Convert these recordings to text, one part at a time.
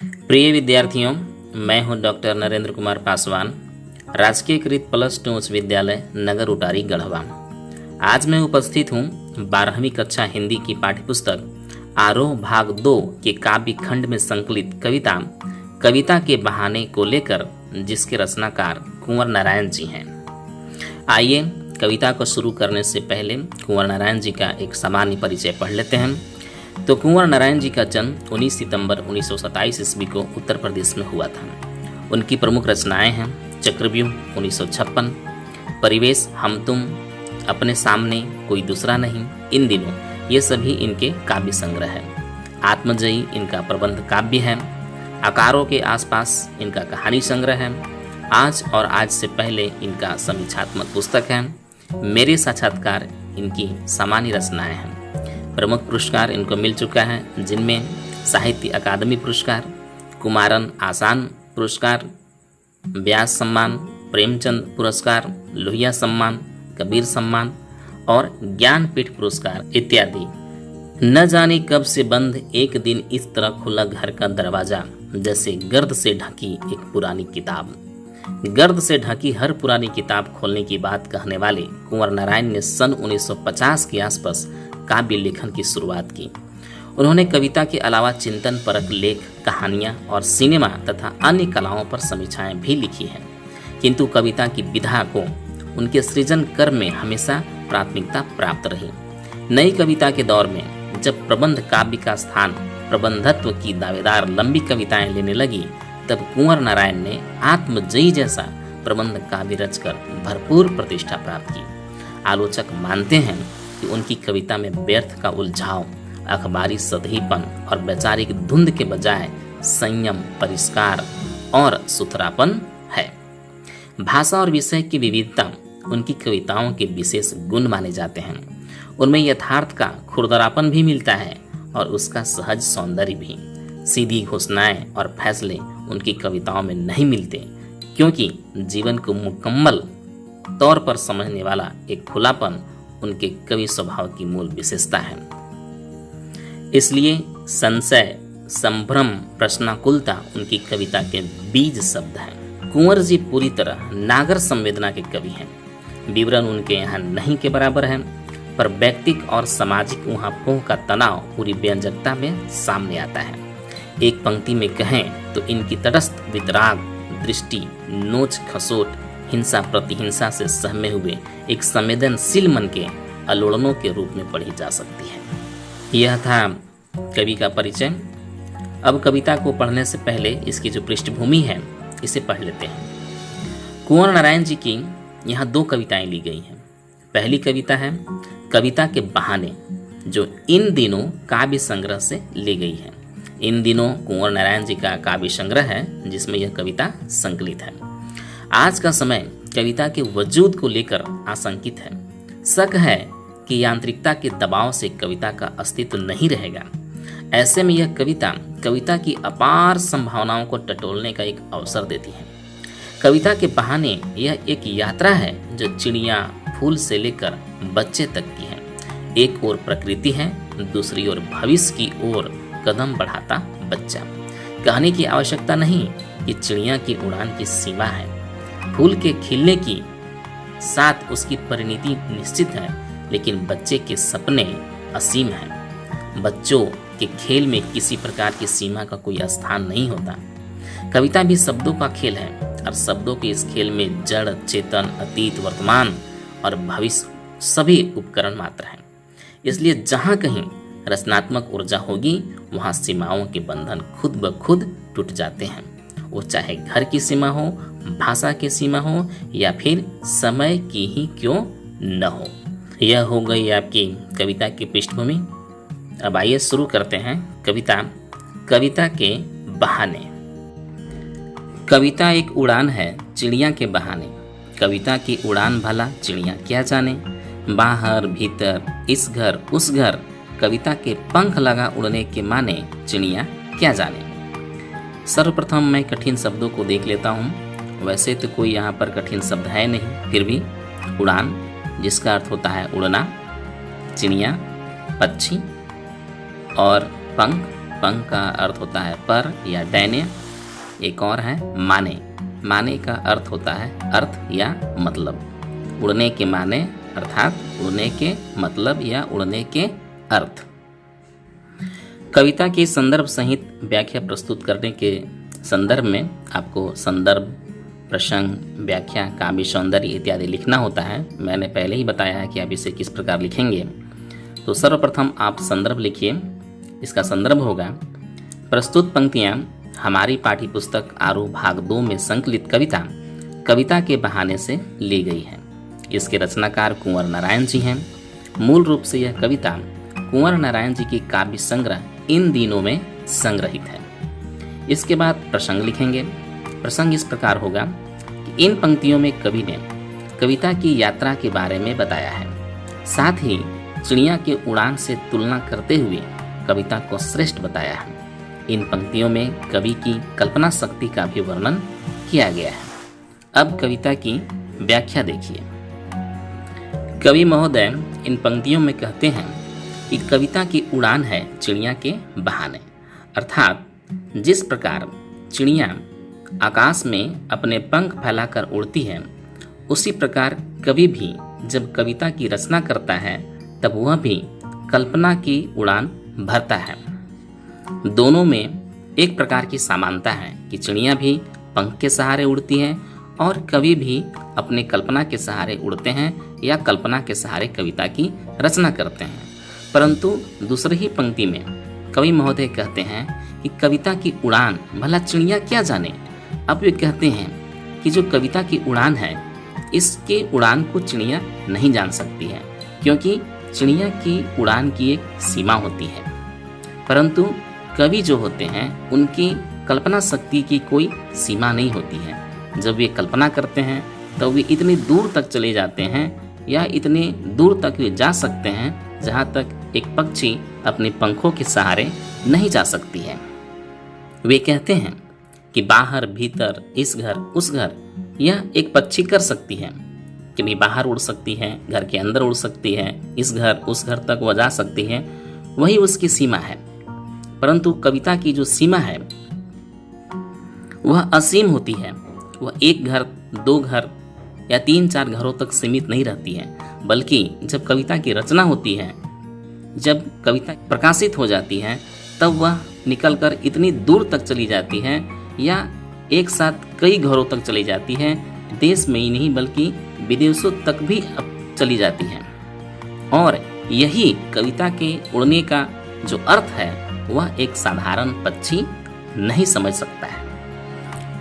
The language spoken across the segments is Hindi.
प्रिय विद्यार्थियों, मैं हूं डॉक्टर नरेंद्र कुमार पासवान, राजकीयकृत +2 उच्च विद्यालय नगर उटारी गढ़वा। आज मैं उपस्थित हूं 12वीं कक्षा हिंदी की पाठ्यपुस्तक आरोह भाग 2 के काव्य खंड में संकलित कविता के बहाने को लेकर, जिसके रचनाकार कुंवर नारायण जी हैं। आइए कविता को शुरू करने से पहले कुंवर नारायण जी का एक सामान्य परिचय पढ़ लेते हैं। तो कुंवर नारायण जी का जन्म 19 सितंबर 1927 ईस्वी को उत्तर प्रदेश में हुआ था। उनकी प्रमुख रचनाएं हैं चक्रव्यूह 1956, परिवेश, हम तुम, अपने सामने कोई दूसरा नहीं, इन दिनों, ये सभी इनके काव्य संग्रह है। आत्मजयी इनका प्रबंध काव्य है। आकारों के आसपास इनका कहानी संग्रह है। आज और आज से पहले इनका समीक्षात्मक पुस्तक है। मेरे साक्षात्कार इनकी सामान्य रचनाएं हैं। प्रमुख पुरस्कार इनको मिल चुका है, जिनमें साहित्य अकादमी पुरस्कार, कुमारन आसान पुरस्कार, व्यास सम्मान, प्रेमचंद पुरस्कार, लोहिया सम्मान, कबीर सम्मान और ज्ञानपीठ पुरस्कार इत्यादि। न जाने कब से बंद एक दिन इस तरह खुला घर का दरवाजा, जैसे गर्द से ढकी एक पुरानी किताब। गर्द से ढकी हर पुरानी किताब खोलने की बात कहने वाले कुंवर नारायण ने सन 1950 के आसपास काव्य लेखन की शुरुआत की। उन्होंने कविता के अलावा चिंतन परक लेख, कहानियां और सिनेमा तथा अन्य कलाओं पर समीक्षाएं भी लिखी हैं, किंतु कविता की विधा को उनके सृजन कर्म में हमेशा प्राथमिकता प्राप्त रही। नई कविता के दौर में जब प्रबंध काव्य का स्थान प्रबंधत्व की दावेदार लंबी कविताएं लेने लगी, तब कुंवर नारायण ने आत्मजयी जैसा प्रबंध काव्य रचकर भरपूर प्रतिष्ठा प्राप्त की। आलोचक मानते हैं कि उनकी कविता में व्यर्थ का उलझाव, अखबारी सतहीपन और वैचारिक धुंध के बजाय संयम, परिष्कार और सुथरापन है। भाषा और विषय की विविधता उनकी कविताओं के विशेष गुण माने जाते हैं। उनमें यथार्थ का खुरदरापन भी मिलता है और उसका सहज सौंदर्य भी। सीधी घोषणाएं और फैसले उनकी कविताओं में नहीं मिलते, क्योंकि जीवन को मुकम्मल तौर पर समझने वाला एक खुलापन उनके कवि स्वभाव की मूल विशेषता है। इसलिए संशय, संभ्रम, प्रश्नाकुलता उनकी कविता के बीज शब्द हैं। कुंवर जी पूरी तरह नागर संवेदना के कवि हैं। विवरण उनके यहाँ नहीं के बराबर है, पर व्यक्तिक और सामाजिक ऊहापोह का तनाव पूरी व्यंजकता में सामने आता है। एक पंक्ति में कहें तो इनकी तटस्थ वितराग दृष्टि, नोच खसोट, हिंसा प्रतिहिंसा से सहमे हुए एक संवेदनशील मन के आलोड़नों के रूप में पढ़ी जा सकती है। यह था कवि का परिचय। अब कविता को पढ़ने से पहले इसकी जो पृष्ठभूमि है, इसे पढ़ लेते हैं। कुंवर नारायण जी की यहाँ 2 कविताएं ली गई हैं। पहली कविता है कविता के बहाने, जो इन दिनों काव्य संग्रह से ली गई है। इन दिनों कुंवर नारायण जी का काव्य संग्रह है, जिसमें यह कविता संकलित है। आज का समय कविता के वजूद को लेकर आशंकित है। शक है कि यांत्रिकता के दबाव से कविता का अस्तित्व नहीं रहेगा। ऐसे में यह कविता की अपार संभावनाओं को टटोलने का एक अवसर देती है। कविता के बहाने यह एक यात्रा है जो चिड़िया, फूल से लेकर बच्चे तक की है। एक ओर प्रकृति है, दूसरी ओर भविष्य की ओर कदम बढ़ाता बच्चा। कहने की आवश्यकता नहीं कि चिड़िया की उड़ान की सीमा है। फूल के खिलने की साथ उसकी परिणति निश्चित है, लेकिन बच्चे के सपने असीम हैं। बच्चों के खेल में किसी प्रकार की सीमा का कोई स्थान नहीं होता। कविता भी शब्दों का खेल है, और शब्दों के इस खेल में जड़, चेतन, अतीत, वर्तमान और भविष्य सभी उपकरण मात्र हैं। इसलिए जहाँ कहीं रचनात्मक ऊर्जा होगी, वहाँ सीमाओं के बंधन खुद ब खुद टूट जाते हैं। वो चाहे घर की सीमा हो, भाषा की सीमा हो, या फिर समय की ही क्यों न हो। यह हो गई आपकी कविता की पृष्ठभूमि। अब आइए शुरू करते हैं कविता के बहाने। कविता एक उड़ान है चिड़िया के बहाने। कविता की उड़ान भला चिड़िया क्या जाने। बाहर भीतर, इस घर उस घर, कविता के पंख लगा उड़ने के माने चिड़िया क्या जाने। सर्वप्रथम मैं कठिन शब्दों को देख लेता हूँ। वैसे तो कोई यहाँ पर कठिन शब्द है नहीं, फिर भी उड़ान, जिसका अर्थ होता है उड़ना, चिड़िया, पक्षी, और पंख पंख का अर्थ होता है पर या डैने। एक और है माने। माने का अर्थ होता है अर्थ या मतलब। उड़ने के माने अर्थात उड़ने के मतलब या उड़ने के अर्थ। कविता की संदर्भ सहित व्याख्या प्रस्तुत करने के संदर्भ में आपको संदर्भ, प्रसंग, व्याख्या, काव्य सौंदर्य इत्यादि लिखना होता है। मैंने पहले ही बताया है कि आप इसे किस प्रकार लिखेंगे। तो सर्वप्रथम आप संदर्भ लिखिए। इसका संदर्भ होगा प्रस्तुत पंक्तियाँ हमारी पाठ्य पुस्तक आरू भाग 2 में संकलित कविता के बहाने से ली गई है। इसके रचनाकार कुंवर नारायण जी हैं। मूल रूप से यह कविता कुंवर नारायण जी की काव्य संग्रह इन दिनों में संग्रहित है। इसके बाद प्रसंग लिखेंगे। प्रसंग इस प्रकार होगा कि इन पंक्तियों में कवि ने कविता की यात्रा के बारे में बताया है, साथ ही चिड़िया के उड़ान से तुलना करते हुए कविता को श्रेष्ठ बताया है। इन पंक्तियों में कवि की कल्पना शक्ति का भी वर्णन किया गया है। अब कविता की व्याख्या देखिए। कवि महोदय इन पंक्तियों में कहते हैं कि कविता की उड़ान है चिड़िया के बहाने, अर्थात जिस प्रकार चिड़िया आकाश में अपने पंख फैलाकर उड़ती है, उसी प्रकार कवि भी जब कविता की रचना करता है तब वह भी कल्पना की उड़ान भरता है। दोनों में एक प्रकार की समानता है कि चिड़िया भी पंख के सहारे उड़ती है और कवि भी अपने कल्पना के सहारे उड़ते हैं या कल्पना के सहारे कविता की रचना करते हैं। परंतु दूसरी ही पंक्ति में कवि महोदय कहते हैं कि कविता की उड़ान भला चिड़िया क्या जाने। अब वे कहते हैं कि जो कविता की उड़ान है, इसके उड़ान को चिड़िया नहीं जान सकती है, क्योंकि चिड़िया की उड़ान की एक सीमा होती है। परंतु कवि जो होते हैं उनकी कल्पना शक्ति की कोई सीमा नहीं होती है। जब वे कल्पना करते हैं तो वे इतनी दूर तक चले जाते हैं या इतने दूर तक वे जा सकते हैं जहाँ तक एक पक्षी अपने पंखों के सहारे नहीं जा सकती है। वे कहते हैं कि बाहर भीतर इस घर उस घर यह एक पक्षी कर सकती है, कि भी बाहर उड़ सकती है, घर के अंदर उड़ सकती है, इस घर उस घर तक वह जा सकती है, वही उसकी सीमा है। परंतु कविता की जो सीमा है वह असीम होती है। वह एक घर, दो घर या 3-4 घरों तक सीमित नहीं रहती है, बल्कि जब कविता की रचना होती है, जब कविता प्रकाशित हो जाती है, तब वह निकलकर इतनी दूर तक चली जाती है या एक साथ कई घरों तक चली जाती है। देश में ही नहीं बल्कि विदेशों तक भी अब चली जाती है। और यही कविता के उड़ने का जो अर्थ है वह एक साधारण पक्षी नहीं समझ सकता है।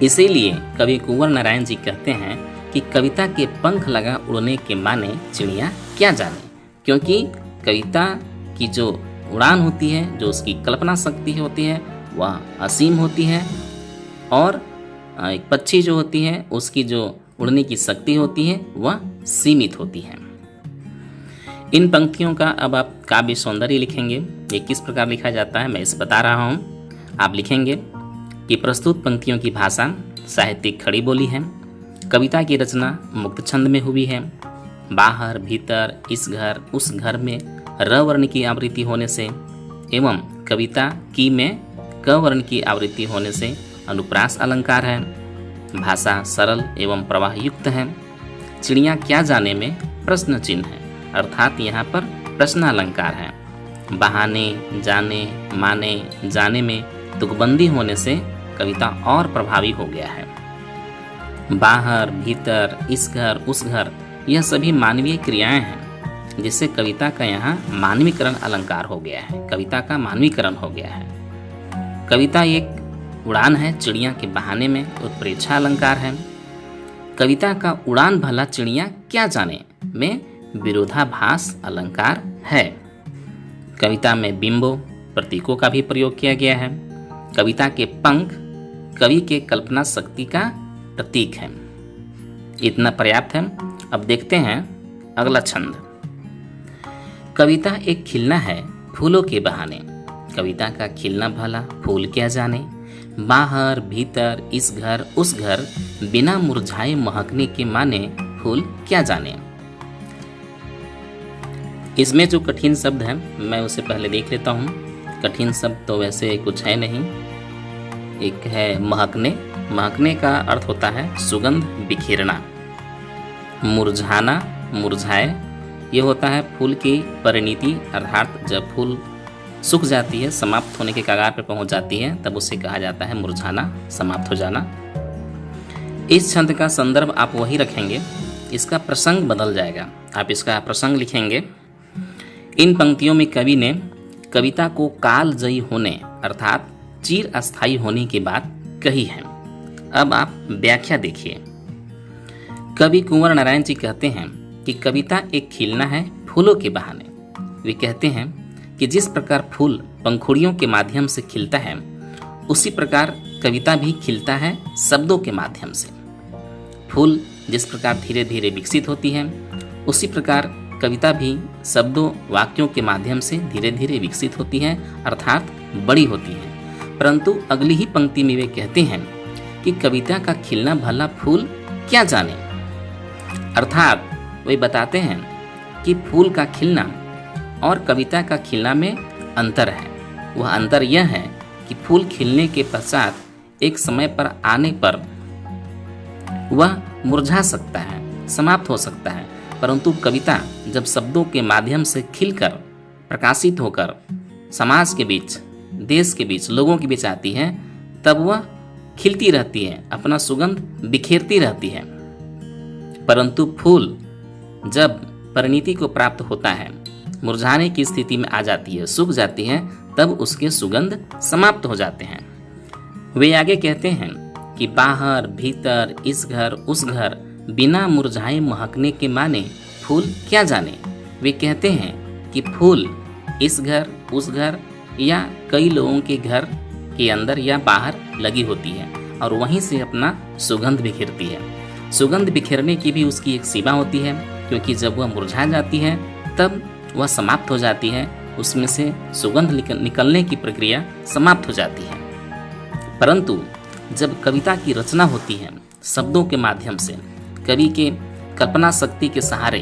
इसीलिए कवि कुंवर नारायण जी कहते हैं कि कविता के पंख लगा उड़ने के माने चिड़िया क्या जाने, क्योंकि कविता की जो उड़ान होती है, जो उसकी कल्पना शक्ति होती है, वह असीम होती है और एक पक्षी जो होती है उसकी जो उड़ने की शक्ति होती है वह सीमित होती है। इन पंक्तियों का अब आप काव्य सौंदर्य लिखेंगे। ये किस प्रकार लिखा जाता है मैं इसे बता रहा हूँ। आप लिखेंगे कि प्रस्तुत पंक्तियों की भाषा साहित्यिक खड़ी बोली है, कविता की रचना मुक्त छंद में हुई है, बाहर भीतर इस घर उस घर में र वर्ण की आवृत्ति होने से एवं कविता की में क वर्ण की आवृत्ति होने से अनुप्रास अलंकार है, भाषा सरल एवं प्रवाह युक्त है, चिड़िया क्या जाने में प्रश्न चिन्ह है, अर्थात यहाँ पर प्रश्न अलंकार है, बहाने जाने माने जाने में तुकबंदी होने से कविता और प्रभावी हो गया है। बाहर भीतर इस घर उस घर यह सभी मानवीय क्रियाएं हैं, जिससे कविता का यहाँ मानवीकरण अलंकार हो गया है, कविता का मानवीकरण हो गया है। कविता एक उड़ान है चिड़िया के बहाने में उत्प्रेक्षा अलंकार है। कविता का उड़ान भला चिड़िया क्या जाने में विरोधाभास अलंकार है। कविता में बिंबों प्रतीकों का भी प्रयोग किया गया है। कविता के पंख कवि के कल्पना शक्ति का प्रतीक है। इतना पर्याप्त है। अब देखते हैं अगला छंद। कविता एक खिलना है फूलों के बहाने, कविता का खिलना भला फूल क्या जाने, बाहर भीतर इस घर उस घर बिना मुरझाए महकने के माने फूल क्या जाने। इसमें जो कठिन शब्द है मैं उसे पहले देख लेता हूँ। कठिन शब्द तो वैसे कुछ है नहीं। एक है महकने। महकने का अर्थ होता है सुगंध बिखेरना। मुरझाना, मुरझाए, ये होता है फूल की परिणति, अर्थात जब फूल सूख जाती है, समाप्त होने के कगार पर पहुंच जाती है, तब उसे कहा जाता है मुरझाना, समाप्त हो जाना। इस छंद का संदर्भ आप वही रखेंगे, इसका प्रसंग बदल जाएगा। आप इसका प्रसंग लिखेंगे। इन पंक्तियों में कवि ने कविता को कालजयी होने अर्थात चिर अस्थायी होने की बात कही है। अब आप व्याख्या देखिए। कवि कुंवर नारायण जी कहते हैं कि कविता एक खिलना है फूलों के बहाने। वे कहते हैं कि जिस प्रकार फूल पंखुड़ियों के माध्यम से खिलता है, उसी प्रकार कविता भी खिलता है शब्दों के माध्यम से। फूल जिस प्रकार धीरे धीरे विकसित होती है, उसी प्रकार कविता भी शब्दों वाक्यों के माध्यम से धीरे धीरे विकसित होती है, अर्थात बड़ी होती है। परंतु अगली ही पंक्ति में वे कहते हैं कि कविता का खिलना भला फूल क्या जाने, अर्थात वे बताते हैं कि फूल का खिलना और कविता का खिलना में अंतर है। वह अंतर यह है कि फूल खिलने के पश्चात एक समय पर आने पर वह मुरझा सकता है, समाप्त हो सकता है, परंतु कविता जब शब्दों के माध्यम से खिलकर प्रकाशित होकर समाज के बीच, देश के बीच, लोगों के बीच आती है, तब वह खिलती रहती है, अपना सुगंध बिखेरती रहती है। परंतु फूल जब परिणति को प्राप्त होता है, मुरझाने की स्थिति में आ जाती है, सूख जाती है, तब उसके सुगंध समाप्त हो जाते हैं। वे आगे कहते हैं कि बाहर भीतर इस घर उस घर बिना मुरझाए महकने के माने फूल क्या जाने। वे कहते हैं कि फूल इस घर उस घर या कई लोगों के घर के अंदर या बाहर लगी होती है और वहीं से अपना सुगंध बिखेरती है। सुगंध बिखेरने की भी उसकी एक सीमा होती है, क्योंकि जब वह मुरझा जाती है तब वह समाप्त हो जाती है, उसमें से सुगंध निकलने की प्रक्रिया समाप्त हो जाती है। परंतु जब कविता की रचना होती है शब्दों के माध्यम से, कवि के कल्पना शक्ति के सहारे,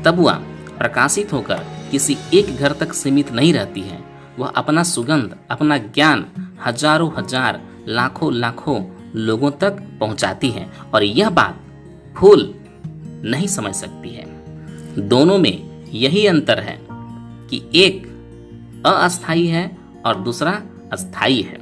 तब वह प्रकाशित होकर किसी एक घर तक सीमित नहीं रहती है। वह अपना सुगंध, अपना ज्ञान हजारों हजार, लाखों लाखों लोगों तक पहुंचाती है और यह बात फूल नहीं समझ सकती है। दोनों में यही अंतर है कि एक अस्थायी है और दूसरा अस्थायी है।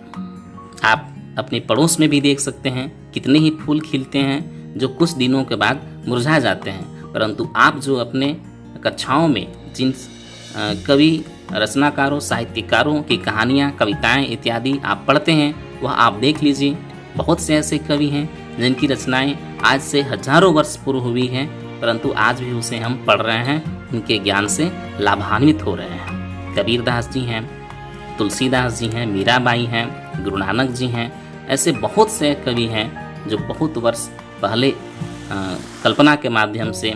आप अपने पड़ोस में भी देख सकते हैं कितने ही फूल खिलते हैं जो कुछ दिनों के बाद मुरझा जाते हैं, परंतु आप जो अपने कक्षाओं में जिन कवि, रचनाकारों, साहित्यकारों की कहानियाँ, कविताएं इत्यादि आप पढ़ते हैं, वह आप देख लीजिए। बहुत से ऐसे कवि हैं जिनकी रचनाएं आज से हजारों वर्ष पूर्व हुई हैं, परंतु आज भी उसे हम पढ़ रहे हैं, उनके ज्ञान से लाभान्वित हो रहे हैं। कबीरदास जी हैं, तुलसीदास जी हैं, मीराबाई हैं, गुरु नानक जी हैं। ऐसे बहुत से कवि हैं जो बहुत वर्ष पहले कल्पना के माध्यम से,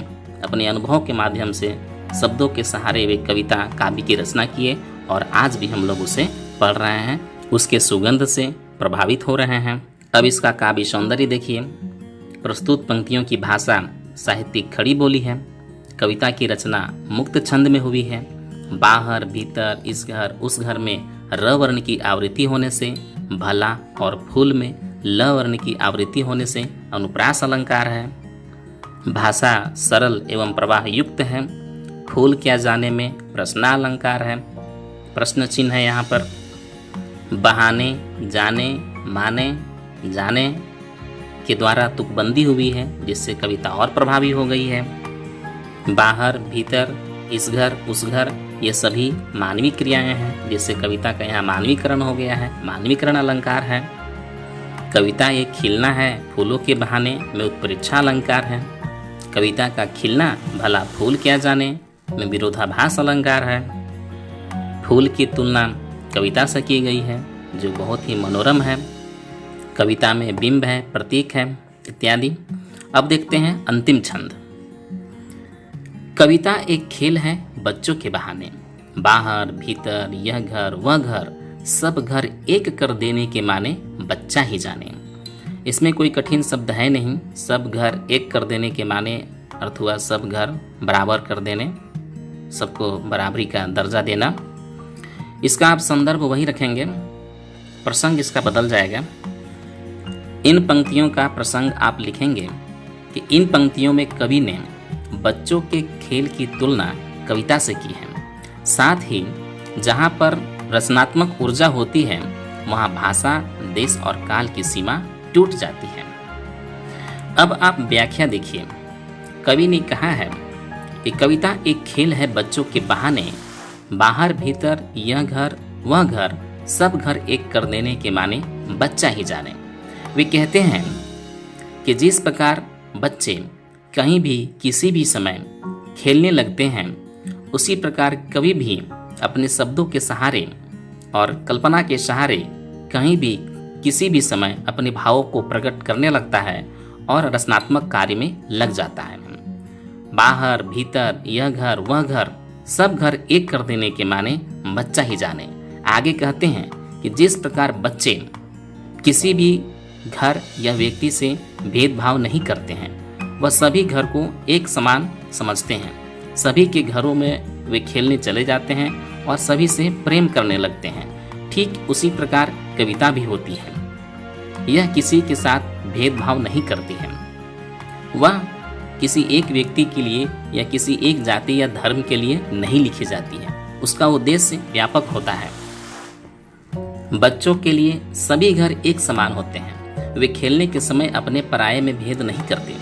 अपने अनुभव के माध्यम से, शब्दों के सहारे वे कविता काव्य की रचना किए और आज भी हम लोग उसे पढ़ रहे हैं, उसके सुगंध से प्रभावित हो रहे हैं। अब इसका काव्य सौंदर्य देखिए। प्रस्तुत पंक्तियों की भाषा साहित्यिक खड़ी बोली है। कविता की रचना मुक्त छंद में हुई है। बाहर भीतर इस घर उस घर में र वर्ण की आवृत्ति होने से, भला और फूल में ल वर्ण की आवृत्ति होने से अनुप्रास अलंकार है। भाषा सरल एवं प्रवाह युक्त है। फूल क्या जाने में प्रश्नालंकार है, प्रश्न चिन्ह है यहाँ पर। बहाने, जाने, माने, जाने के द्वारा तुकबंदी हुई है, जिससे कविता और प्रभावी हो गई है। बाहर भीतर इस घर उस घर ये सभी मानवीय क्रियाएं हैं, जिससे कविता का यहाँ मानवीकरण हो गया है, मानवीकरण अलंकार है। कविता एक खिलना है फूलों के बहाने में उत्प्रेक्षा अलंकार है। कविता का खिलना भला फूल क्या जाने में विरोधाभास अलंकार है। फूल की तुलना कविता से की गई है जो बहुत ही मनोरम है। कविता में बिंब है, प्रतीक है इत्यादि। अब देखते हैं अंतिम छंद। कविता एक खेल है बच्चों के बहाने। बाहर भीतर यह घर वह घर सब घर एक कर देने के माने बच्चा ही जाने। इसमें कोई कठिन शब्द है नहीं। सब घर एक कर देने के माने अर्थ हुआ सब घर बराबर कर देने, सबको बराबरी का दर्जा देना। इसका आप संदर्भ वही रखेंगे, प्रसंग इसका बदल जाएगा। इन पंक्तियों का प्रसंग आप लिखेंगे कि इन पंक्तियों में कवि ने बच्चों के खेल की तुलना कविता से की है। साथ ही जहाँ पर रचनात्मक ऊर्जा होती है वहाँ भाषा, देश और काल की सीमा टूट जाती है। अब आप व्याख्या देखिए। कवि ने कहा है कि कविता एक खेल है बच्चों के बहाने, बाहर भीतर यह घर वह घर सब घर एक कर देने के माने बच्चा ही जाने। वे कहते हैं कि जिस प्रकार बच्चे कहीं भी किसी भी समय खेलने लगते हैं, उसी प्रकार कवि भी अपने शब्दों के सहारे और कल्पना के सहारे कहीं भी किसी भी समय अपने भावों को प्रकट करने लगता है और रचनात्मक कार्य में लग जाता है। बाहर भीतर यह घर वह घर सब घर एक कर देने के माने बच्चा ही जाने। आगे कहते हैं कि जिस प्रकार बच्चे किसी भी घर या व्यक्ति से भेदभाव नहीं करते हैं, वह सभी घर को एक समान समझते हैं। सभी के घरों में वे खेलने चले जाते हैं और सभी से प्रेम करने लगते हैं। ठीक उसी प्रकार कविता भी होती है। यह किसी के साथ भेदभाव नहीं करती है। वह किसी एक व्यक्ति के लिए या किसी एक जाति या धर्म के लिए नहीं लिखी जाती है। उसका उद्देश्य व्यापक होता है। बच्चों के लिए सभी घर एक समान होते हैं। वे खेलने के समय अपने पराये में भेद नहीं करते।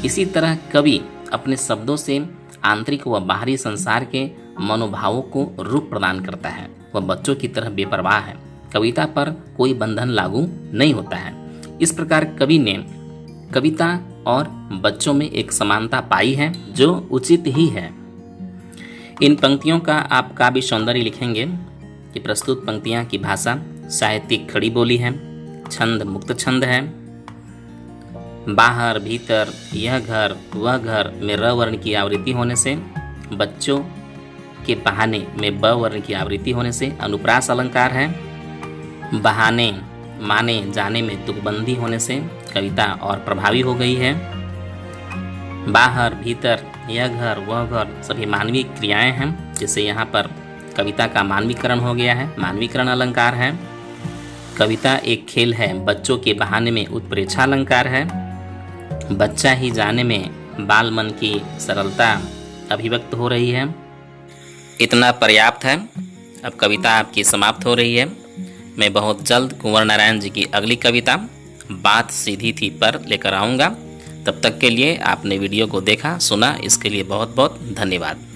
इसी तरह कवि अपने शब्दों से आंतरिक व बाहरी संसार के मनोभावों को रूप प्रदान करता है। वह बच्चों की तरह बेपरवाह है। कविता पर कोई बंधन लागू नहीं होता है। इस प्रकार कवि ने कविता और बच्चों में एक समानता पाई है जो उचित ही है। इन पंक्तियों का आप काव्य सौंदर्य लिखेंगे कि प्रस्तुत पंक्तियां की भाषा साहित्यिक खड़ी बोली है, छंद मुक्त छंद है। बाहर भीतर यह घर वह घर में र वर्ण की आवृत्ति होने से, बच्चों के बहाने में ब वर्ण की आवृत्ति होने से अनुप्रास अलंकार है। बहाने माने जाने में तुकबंदी होने से कविता और प्रभावी हो गई है। बाहर भीतर यह घर वह घर सभी मानवीय क्रियाएं हैं, जिससे यहाँ पर कविता का मानवीकरण हो गया है, मानवीकरण अलंकार है। कविता एक खेल है बच्चों के बहाने में उत्प्रेक्षा अलंकार है। बच्चा ही जाने में बाल मन की सरलता अभिव्यक्त हो रही है। इतना पर्याप्त है। अब कविता आपकी समाप्त हो रही है। मैं बहुत जल्द कुंवर नारायण जी की अगली कविता बात सीधी थी पर लेकर आऊँगा। तब तक के लिए आपने वीडियो को देखा सुना, इसके लिए बहुत बहुत धन्यवाद।